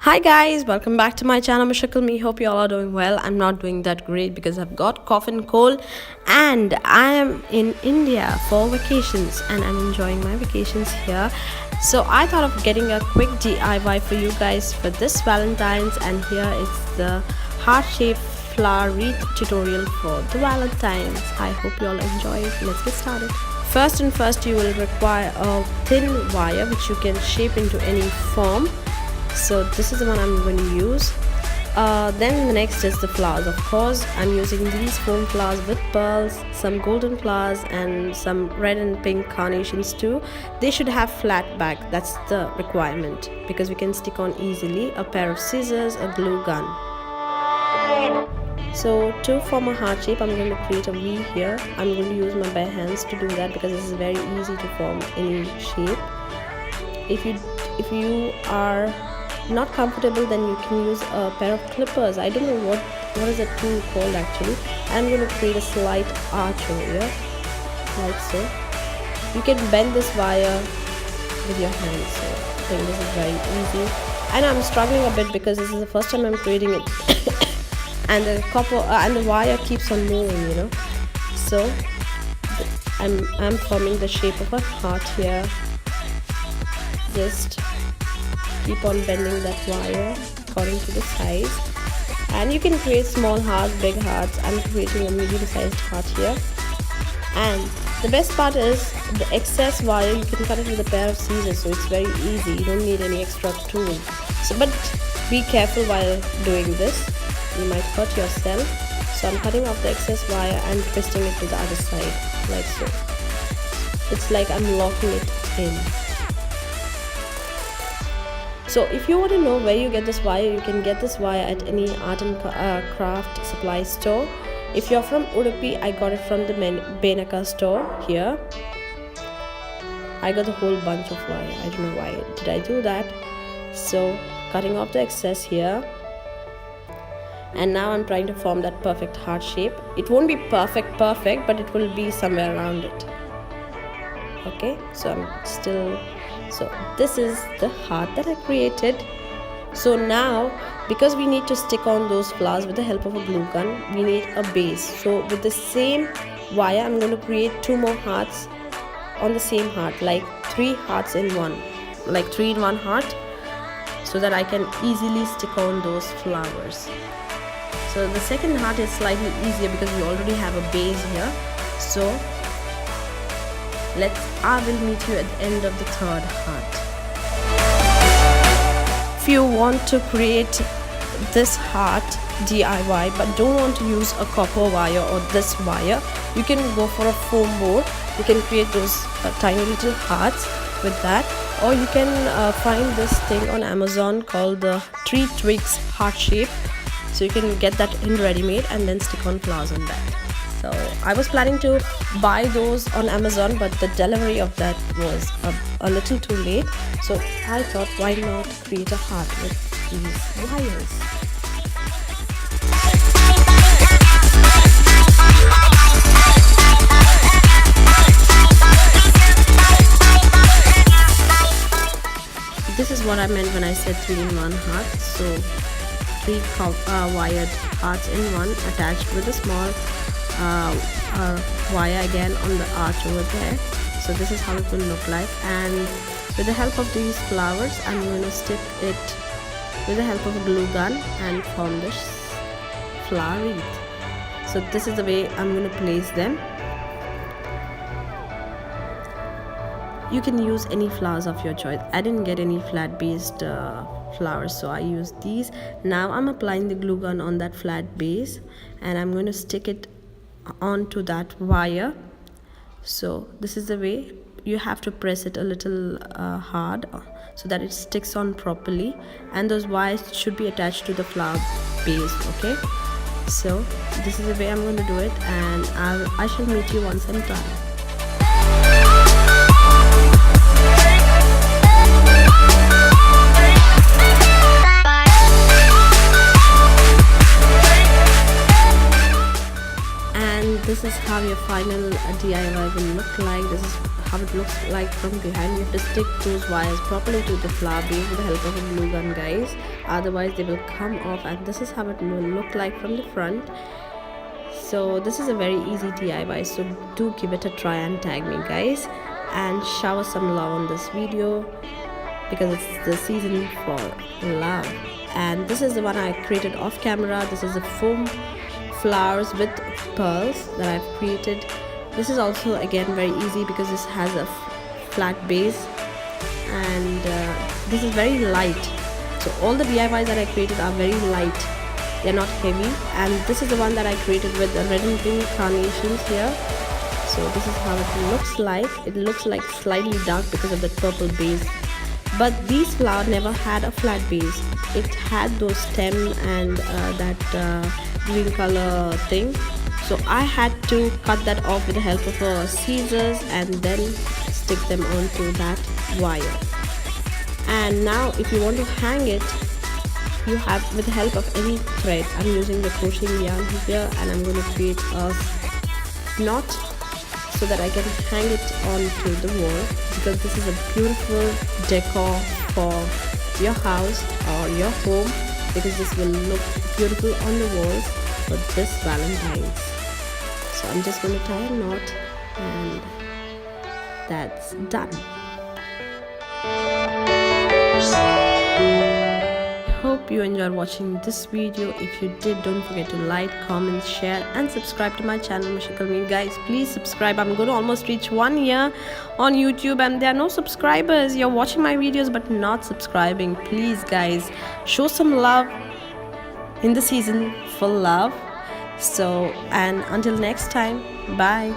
Hi guys, welcome back to my channel Mashakal Me. Hope you all are doing well. I'm not doing that great because I've got cough and cold and I am in India for vacations and I'm enjoying my vacations here. So I thought of getting a quick DIY for you guys for this Valentine's, and here is the Heart Shaped Flower Wreath tutorial for the Valentines. I hope you all enjoy it. Let's get started. First you will require a thin wire which you can shape into any form. So this is the one I'm going to use. Then the next is the flowers. Of course, I'm using these foam flowers with pearls, some golden flowers and some red and pink carnations too. They should have flat back, that's the requirement, because we can stick on easily. A pair of scissors, a glue gun. So to form a heart shape, I'm going to create a V here. I'm going to use my bare hands to do that because this is very easy to form any shape. If you are not comfortable, then you can use a pair of clippers. I don't know what is that tool called actually. I'm going to create a slight arch over here, like so. You can bend this wire with your hands, so I think this is very easy. And I'm struggling a bit because this is the first time I'm creating it and the copper and the wire keeps on moving, you know. So I'm forming the shape of a heart here. Just keep on bending that wire according to the size, and you can create small hearts, big hearts. I'm creating a medium-sized heart here. And the best part is the excess wire, you can cut it with a pair of scissors, so it's very easy. You don't need any extra tool. But be careful while doing this, you might hurt yourself. So I'm cutting off the excess wire and twisting it to the other side, like so. It's like I'm locking it in. So if you want to know where you get this wire, you can get this wire at any art and craft supply store. If you're from Udupi, I got it from the Benaka store here. I got a whole bunch of wire. I don't know why did I do that. So cutting off the excess here. And now I'm trying to form that perfect heart shape. It won't be perfect, but it will be somewhere around it. Okay, so so this is the heart that I created. So now, because we need to stick on those flowers with the help of a glue gun, we need a base. So with the same wire, I'm going to create 2 more hearts on the same heart, like 3 hearts in one, like 3 in 1 heart, so that I can easily stick on those flowers. So the second heart is slightly easier because we already have a base here. So I will meet you at the end of the 3rd heart. If you want to create this heart DIY but don't want to use a copper wire or this wire, you can go for a foam board. You can create those tiny little hearts with that, or you can find this thing on Amazon called the Tree Twigs Heart Shape. So you can get that in ready-made and then stick on flowers on that. So I was planning to buy those on Amazon, but the delivery of that was a little too late. So I thought, why not create a heart with these wires? This is what I meant when I said 3 in 1 heart. So 3 wired hearts in one, attached with a small wire again on the arch over there. So this is how it will look like, and with the help of these flowers I'm going to stick it with the help of a glue gun and form this flower wreath. So this is the way I'm going to place them. You can use any flowers of your choice. I didn't get any flat based flowers, so I used these. Now I'm applying the glue gun on that flat base and I'm going to stick it onto that wire. So this is the way. You have to press it a little hard so that it sticks on properly, and those wires should be attached to the flower base. Okay, so this is the way I'm going to do it, and I shall meet you once I'm done. This is how your final DIY will look like. This is how it looks like from behind. You have to stick those wires properly to the flower base with the help of a glue gun, guys, otherwise they will come off. And this is how it will look like from the front. So this is a very easy DIY, so do give it a try and tag me, guys, and shower some love on this video because it's the season for love. And this is the one I created off camera. This is the foam flowers with pearls that I've created. This is also again very easy because this has a flat base, and this is very light. So all the DIYs that I created are very light, they're not heavy. And this is the one that I created with the red and pink carnations here. So this is how it looks like. It looks like slightly dark because of the purple base, but these flowers never had a flat base. It had those stem and that green color thing. So I had to cut that off with the help of a scissors and then stick them onto that wire. And now if you want to hang it, you have with the help of any thread. I'm using the crocheting yarn here, and I'm going to create a knot so that I can hang it onto the wall, because this is a beautiful decor for your house or your home, because this will look beautiful on the walls for this Valentine's. So I'm just going to tie a knot, and that's done. Hope you enjoyed watching this video. If you did, don't forget to like, comment, share and subscribe to my channel Mashikal. Guys, please subscribe. I'm going to almost reach 1 year on YouTube and there are no subscribers. You're watching my videos but not subscribing. Please guys, show some love in the season for love. So, and until next time, bye.